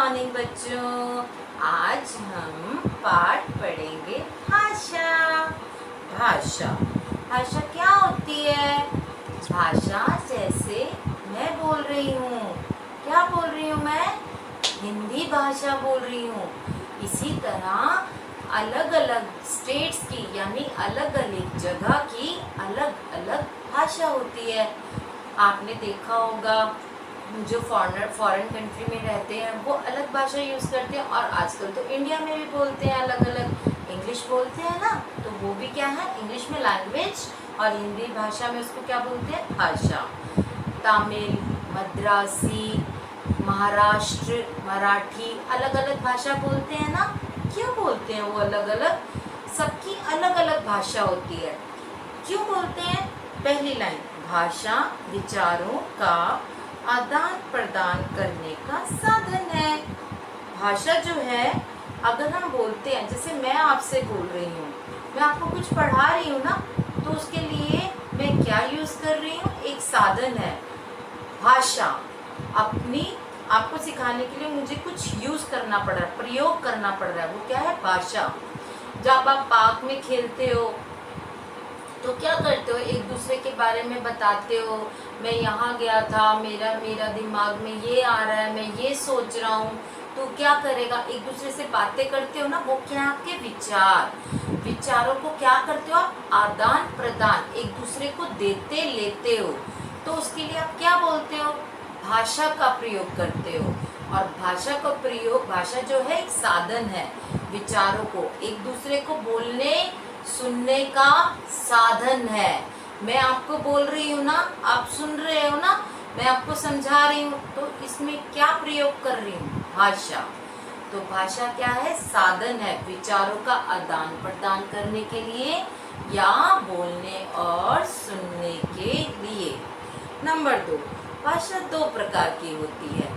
Morning बच्चों। आज हम पाठ पढ़ेंगे भाषा। भाषा भाषा क्या होती है? भाषा जैसे मैं बोल रही हूँ, क्या बोल रही हूँ मैं? हिंदी भाषा बोल रही हूँ। इसी तरह अलग अलग स्टेट्स की यानी अलग अलग जगह की अलग अलग भाषा होती है। आपने देखा होगा जो फॉरेन कंट्री में रहते हैं वो अलग भाषा यूज़ करते हैं, और आजकल तो इंडिया में भी बोलते हैं अलग अलग। इंग्लिश बोलते हैं ना, तो वो भी क्या है, इंग्लिश में लैंग्वेज, और हिंदी भाषा में उसको क्या बोलते हैं, भाषा। तमिल, मद्रासी, महाराष्ट्र, मराठी, अलग अलग भाषा बोलते हैं ना। क्यों बोलते हैं वो अलग अलग? सबकी अलग अलग भाषा होती है। क्यों बोलते हैं? पहली लाइन, भाषा विचारों का आदान प्रदान करने का साधन है। भाषा जो है, अगर हम बोलते हैं, जैसे मैं आपसे बोल रही हूँ, मैं आपको कुछ पढ़ा रही हूँ ना, तो उसके लिए मैं क्या यूज़ कर रही हूँ? एक साधन है भाषा। आपको सिखाने के लिए मुझे कुछ यूज़ करना पड़ रहा है, प्रयोग करना पड़ रहा है, वो क्या है? भाषा। जब आप पार्क में खेलते हो तो क्या करते हो? एक दूसरे के बारे में बताते हो, मैं यहाँ गया था, मेरा दिमाग में ये आ रहा है, मैं ये सोच रहा हूँ। तो क्या करेगा? एक दूसरे से बातें करते हो ना, वो क्या है? आपके विचारों को क्या करते हो आप? आदान प्रदान, एक दूसरे को देते लेते हो। तो उसके लिए आप क्या बोलते हो? भाषा का प्रयोग करते हो। और भाषा का प्रयोग, भाषा जो है एक साधन है विचारों को एक दूसरे को बोलने सुनने का साधन है। मैं आपको बोल रही हूँ ना, आप सुन रहे हो ना, मैं आपको समझा रही हूँ, तो इसमें क्या प्रयोग कर रही हूँ? भाषा। तो भाषा क्या है? साधन है विचारों का आदान प्रदान करने के लिए या बोलने और सुनने के लिए। नंबर 2, भाषा 2 प्रकार की होती है।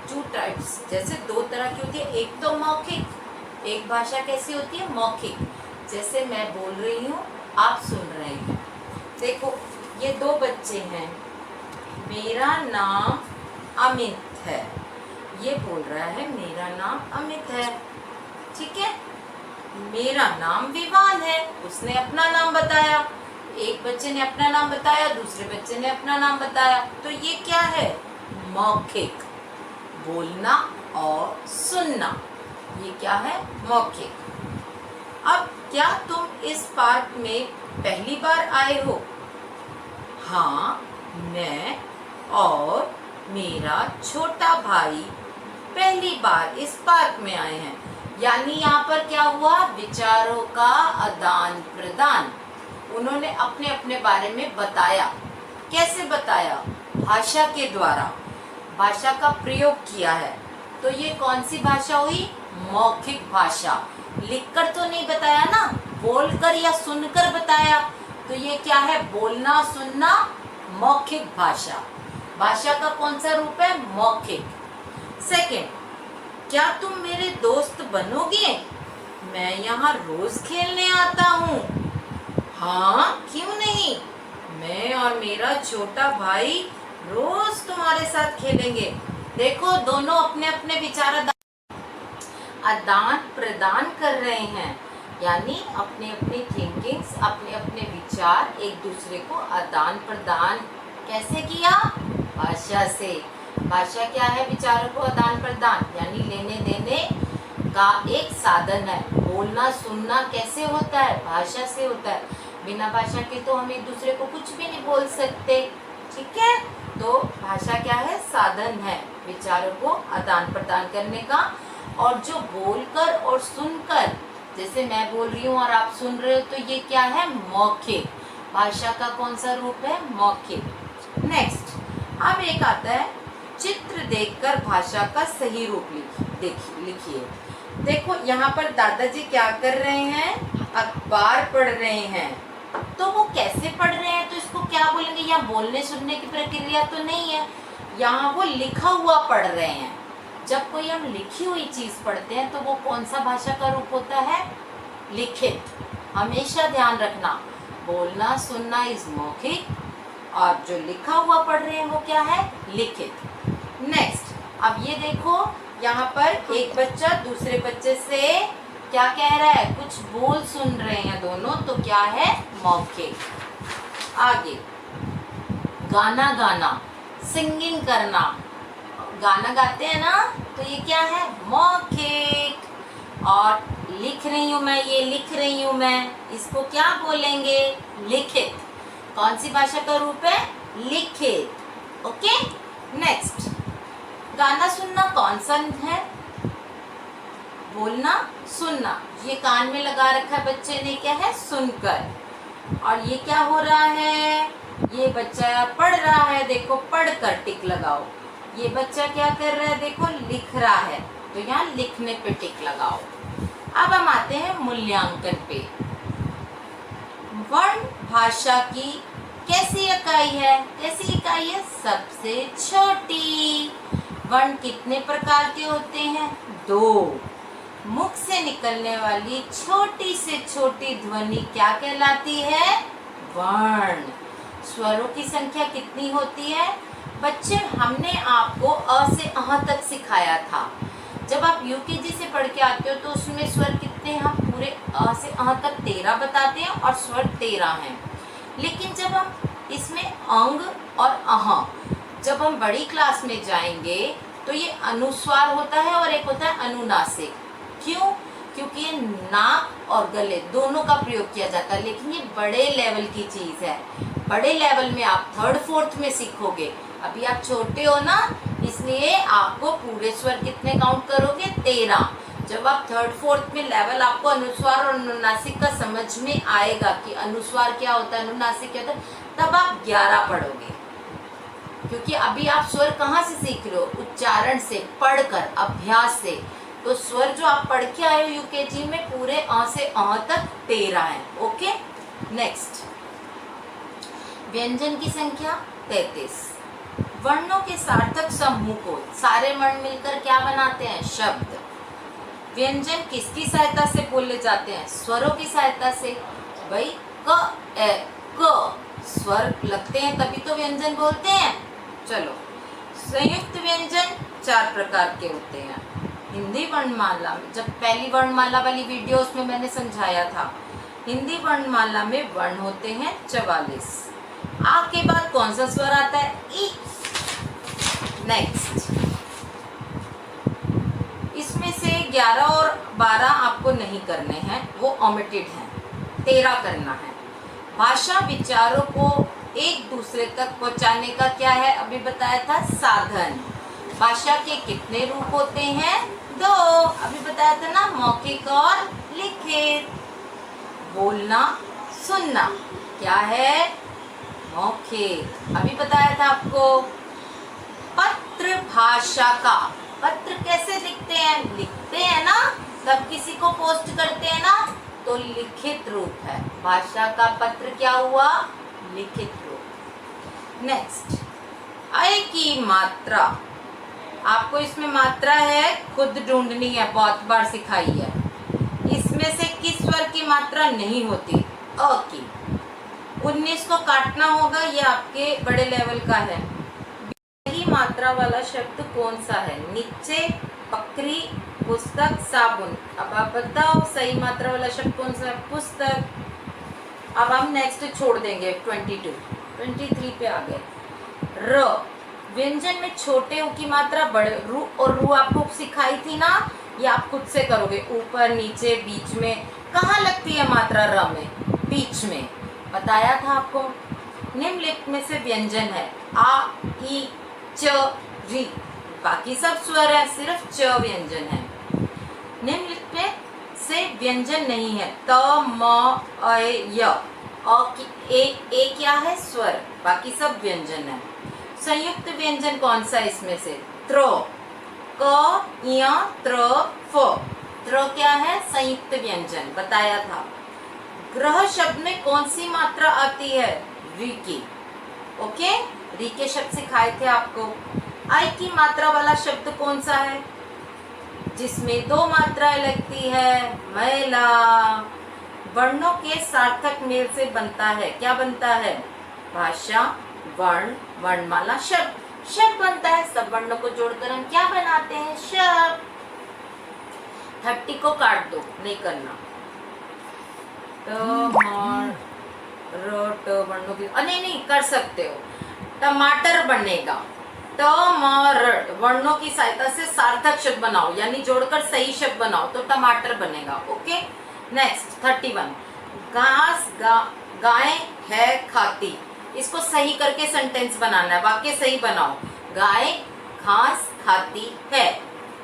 2 टाइप्स, जैसे 2 तरह की होती है। एक तो मौखिक, एक भाषा कैसी होती है? मौखिक। जैसे मैं बोल रही हूँ, आप सुन रहे हैं। देखो, ये 2 बच्चे हैं, मेरा नाम अमित है, ये बोल रहा है मेरा नाम अमित है, ठीक है। मेरा नाम विवान है, उसने अपना नाम बताया। एक बच्चे ने अपना नाम बताया, दूसरे बच्चे ने अपना नाम बताया। तो ये क्या है? मौखिक, बोलना और सुनना, ये क्या है? मौखिक। अब क्या तुम इस पार्क में पहली बार आए हो? हाँ, मैं और मेरा छोटा भाई पहली बार इस पार्क में आए हैं। यानी यहाँ पर क्या हुआ? विचारों का आदान प्रदान। उन्होंने अपने अपने बारे में बताया। कैसे बताया? भाषा के द्वारा, भाषा का प्रयोग किया है। तो ये कौन सी भाषा हुई? मौखिक भाषा। लिखकर तो नहीं बताया ना, बोलकर या सुनकर बताया। तो ये क्या है? बोलना सुनना, मौखिक भाषा। भाषा का कौन सा रूप है? मौखिक। सेकंड, क्या तुम मेरे दोस्त बनोगे? मैं यहाँ रोज खेलने आता हूँ। हाँ, क्यों नहीं, मैं और मेरा छोटा भाई रोज तुम्हारे साथ खेलेंगे। देखो, दोनों अपने अपने विचार आदान प्रदान कर रहे हैं, यानी अपने अपने थिंकिंग्स, अपने अपने विचार एक दूसरे को आदान प्रदान कैसे किया? भाषा से। भाषा क्या है? विचारों को आदान प्रदान यानी लेने देने का एक साधन है। बोलना सुनना कैसे होता है? भाषा से होता है। बिना भाषा के तो हम एक दूसरे को कुछ भी नहीं बोल सकते, ठीक है। तो भाषा क्या है? साधन है विचारों को आदान प्रदान करने का। और जो बोलकर और सुनकर, जैसे मैं बोल रही हूँ और आप सुन रहे हो, तो ये क्या है? मौखिक। भाषा का कौन सा रूप है? मौखिक। नेक्स्ट, अब एक आता है, चित्र देखकर भाषा का सही रूप लिखिए। देखो, यहाँ पर दादाजी क्या कर रहे हैं? अखबार पढ़ रहे हैं। तो वो कैसे पढ़ रहे हैं? तो इसको क्या बोलेंगे? यहाँ बोलने सुनने की प्रक्रिया तो नहीं है, यहाँ वो लिखा हुआ पढ़ रहे हैं। जब कोई हम लिखी हुई चीज पढ़ते हैं तो वो कौन सा भाषा का रूप होता है? लिखित। हमेशा ध्यान रखना, बोलना सुनना इज मौखिक, और जो लिखा हुआ पढ़ रहे हैं वो क्या है? लिखित। नेक्स्ट, अब ये देखो, यहाँ पर एक बच्चा दूसरे बच्चे से क्या कह रहा है, कुछ बोल सुन रहे हैं दोनों, तो क्या है, मौखिक। आगे गाना गाना, सिंगिंग करना, गाना गाते हैं ना, तो ये क्या है, मौखिक। और लिख रही हूँ मैं, ये लिख रही हूँ मैं, इसको क्या बोलेंगे, लिखित। कौन सी भाषा का रूप है, लिखित। ओके, नेक्स्ट, गाना सुनना कौन सा है, बोलना, सुनना। ये कान में लगा रखा है बच्चे ने, क्या है, सुनकर। और ये क्या हो रहा है, ये बच्चा पढ़ रहा है, देखो पढ़कर टिक लगाओ। ये बच्चा क्या कर रहा है, देखो लिख रहा है, तो यहाँ लिखने पे टिक लगाओ। अब हम आते हैं मूल्यांकन पे। वर्ण भाषा की कैसी इकाई है, कैसी इकाई है, सबसे छोटी। वर्ण कितने प्रकार के होते हैं, 2। मुख से निकलने वाली छोटी से छोटी ध्वनि क्या कहलाती है, वर्ण। स्वरों की संख्या कितनी होती है बच्चे, हमने आपको अ से अह तक सिखाया था। जब आप यूकेजी से पढ़ के आते हो तो उसमें स्वर कितने, हम पूरे अ से अह तक 13 बताते हैं और स्वर 13 हैं। लेकिन जब हम इसमें अंग और अह, जब हम बड़ी क्लास में जाएंगे तो ये अनुस्वार होता है और एक होता है अनुनासिक। क्यों, क्योंकि ये नाक और गले दोनों का प्रयोग किया जाता है, लेकिन ये बड़े लेवल की चीज़ है। बड़े लेवल में आप 3rd 4th में सीखोगे, अभी आप छोटे हो ना, इसलिए आपको पूरे स्वर कितने काउंट करोगे, 13। जब आप 3rd 4th में लेवल, आपको अनुस्वार और अनुनासिक का समझ में आएगा कि अनुस्वार क्या होता है, अनुनासिक क्या होता है, तब आप 11 पढ़ोगे। क्योंकि अभी आप स्वर कहाँ से सीख रहे हो, उच्चारण से, पढ़कर, अभ्यास से। तो स्वर जो आप पढ़ के आए हो यूकेजी में, पूरे अ से अ तक 13 है। ओके, नेक्स्ट, व्यंजन की संख्या 33। वर्णों के सार्थक समूह को सारे वर्ण मिलकर क्या बनाते हैं, शब्द। व्यंजन किसकी सहायता से बोले जाते हैं, स्वरों की सहायता से। भाई क ए क स्वर लगते हैं तभी तो व्यंजन बोलते हैं। चलो, संयुक्त व्यंजन 4 प्रकार के होते हैं। हिंदी वर्णमाला में, जब पहली वर्णमाला वाली वीडियो उसमें मैंने समझाया था, हिंदी वर्णमाला में वर्ण होते हैं 44। आ के बाद कौन सा स्वर आता है, ई। नेक्स्ट, इसमें से 11 और 12 आपको नहीं करने हैं, वो ओमिटेड हैं, 13 करना है। भाषा विचारों को एक दूसरे तक पहुंचाने का क्या है, अभी बताया था, साधन। भाषा के कितने रूप होते हैं, 2। अभी बताया था ना, मौखिक और लिखित। बोलना, सुनना क्या है, मौखिक, अभी बताया था आपको। पत्र भाषा का, पत्र कैसे लिखते हैं, लिखते हैं ना, तब किसी को पोस्ट करते हैं ना, तो लिखित रूप है। भाषा का पत्र क्या हुआ, लिखित रूप। नेक्स्ट, अय की मात्रा, आपको इसमें मात्रा है, खुद ढूंढनी है, बहुत बार सिखाई है। इसमें से किस स्वर की मात्रा नहीं होती, अ की। 19 को काटना होगा, ये आपके बड़े लेवल का है। सही मात्रा वाला शब्द कौन सा है, नीचे, बकरी, पुस्तक, साबुन। अब आप बताओ सही मात्रा वाला शब्द कौन सा है, पुस्तक। अब हम नेक्स्ट छोड़ देंगे, 22, 23 पे आ गए। र, व्यंजन में छोटे ऊ की मात्रा बड़े, रू और रू आपको सिखाई थी ना, ये आप खुद से करोगे, ऊपर, नीचे, बीच में। कहाँ लगती है मात्रा र में, बीच में, बताया था आपको। निम्नलिखित में से व्यंजन है, आ, ई, च, री, बाकी सब स्वर है, सिर्फ च व्यंजन है। निम्नलिखित में से व्यंजन नहीं है, त, म, अ, य। ए क्या है, स्वर, बाकी सब व्यंजन है। संयुक्त व्यंजन कौन सा इसमें से, त्र, क, य, त्र, फ। त्र क्या है, संयुक्त व्यंजन, बताया था। ग्रह शब्द में कौन सी मात्रा आती है, री की। ओके, री के शब्द सिखाए थे आपको। आई की मात्रा वाला शब्द कौन सा है, जिसमें 2 मात्राएं लगती है, महिला। वर्णों के सार्थक मेल से बनता है, क्या बनता है, भाषा, वर्ण, वर्णमाला, शब्द। शब्द बनता है, सब वर्णों को जोड़कर हम क्या बनाते हैं? शब्द। 30 को काट दो, नहीं करना। वर्णों की नहीं कर सकते हो। टमाटर बनेगा। टमाटर वर्णों की सहायता से सार्थक शब्द बनाओ, यानी जोड़कर सही शब्द बनाओ तो टमाटर बनेगा। ओके। नेक्स्ट 31, घास गाय है खाती। इसको सही करके सेंटेंस बनाना है, वाक्य सही बनाओ। गाय घास खाती है।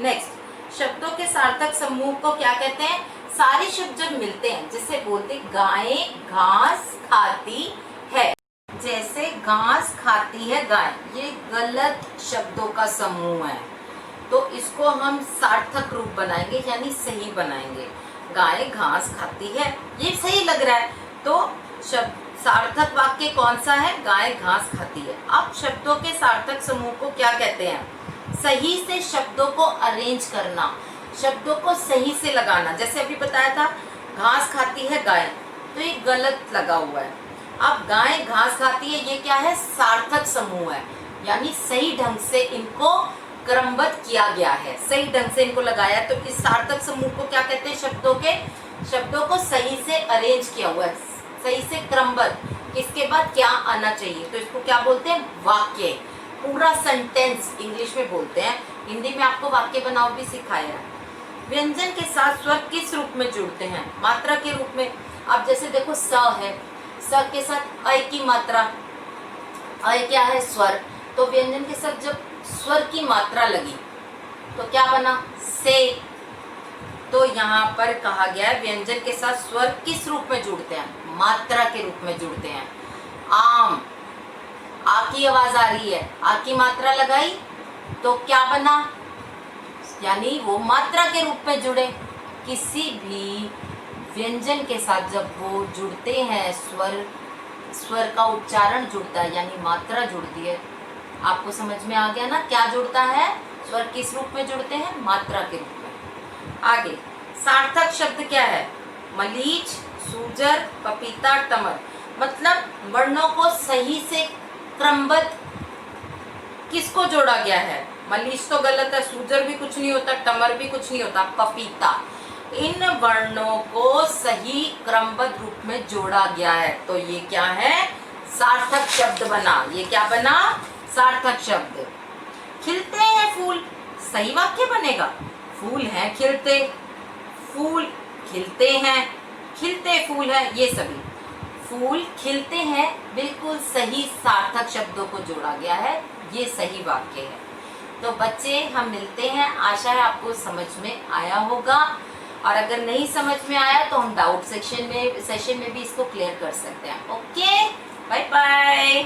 नेक्स्ट, शब्दों के सार्थक समूह को क्या कहते हैं? सारे शब्द जब मिलते हैं, जैसे बोलते गाय घास खाती है, जैसे घास खाती है गाय, ये गलत शब्दों का समूह है, तो इसको हम सार्थक रूप बनाएंगे, यानी सही बनाएंगे। गाय घास खाती है, ये सही लग रहा है, तो शब्द सार्थक वाक्य कौन सा है? गाय घास खाती है। अब शब्दों के सार्थक समूह को क्या कहते हैं? सही से शब्दों को अरेंज करना, शब्दों को सही से लगाना। जैसे अभी बताया था घास खाती है गाय, तो ये गलत लगा हुआ है। अब गाय घास खाती है, ये क्या है? सार्थक समूह है, यानी सही ढंग से इनको क्रमबद्ध किया गया है, सही ढंग से इनको लगाया। तो इस सार्थक समूह को क्या कहते हैं? शब्दों को सही से अरेंज किया हुआ है, सही से क्रमबद्ध। इसके बाद क्या आना चाहिए, तो इसको क्या बोलते हैं? वाक्य। पूरा सेंटेंस इंग्लिश में बोलते हैं, हिंदी में आपको वाक्य बनाओ भी सिखाया है। व्यंजन के साथ स्वर किस रूप में जुड़ते हैं? मात्रा के रूप में। अब जैसे देखो स है, स के साथ अ की मात्रा, अ क्या है? स्वर। तो व्यंजन के साथ जब स्वर की मात्रा लगी तो क्या बना? से। तो यहाँ पर कहा गया है व्यंजन के साथ स्वर किस रूप में जुड़ते हैं? मात्रा के रूप में जुड़ते हैं। आम, आ की आवाज आ रही है, आ की मात्रा लगाई तो क्या बना? यानी वो मात्रा के रूप में जुड़े। किसी भी व्यंजन के साथ जब वो जुड़ते हैं, स्वर का उच्चारण जुड़ता है, यानी मात्रा जुड़ती है। आपको समझ में आ गया ना क्या जुड़ता है? स्वर किस रूप में जुड़ते हैं? मात्रा के रूप में। आगे सार्थक शब्द क्या है? मलीच, सूजर, पपीता, टमर। मतलब वर्णों को सही से क्रमबद्ध किसको जोड़ा गया है? मलीच तो गलत है, सूजर भी कुछ नहीं होता, टमर भी कुछ नहीं होता, पपीता। इन वर्णों को सही क्रमबद्ध रूप में जोड़ा गया है, तो ये क्या है? सार्थक शब्द बना। ये क्या बना? सार्थक शब्द। खिलते हैं फूल, सही वाक्य बनेगा। फूल हैं खिलते, फूल खिलते हैं, खिलते फूल है, ये सभी। फूल खिलते हैं, बिल्कुल सही सार्थक शब्दों को जोड़ा गया है, ये सही वाक्य है। तो बच्चे हम मिलते हैं, आशा है आपको समझ में आया होगा, और अगर नहीं समझ में आया तो हम डाउट सेशन में भी इसको क्लियर कर सकते हैं। Okay, bye bye.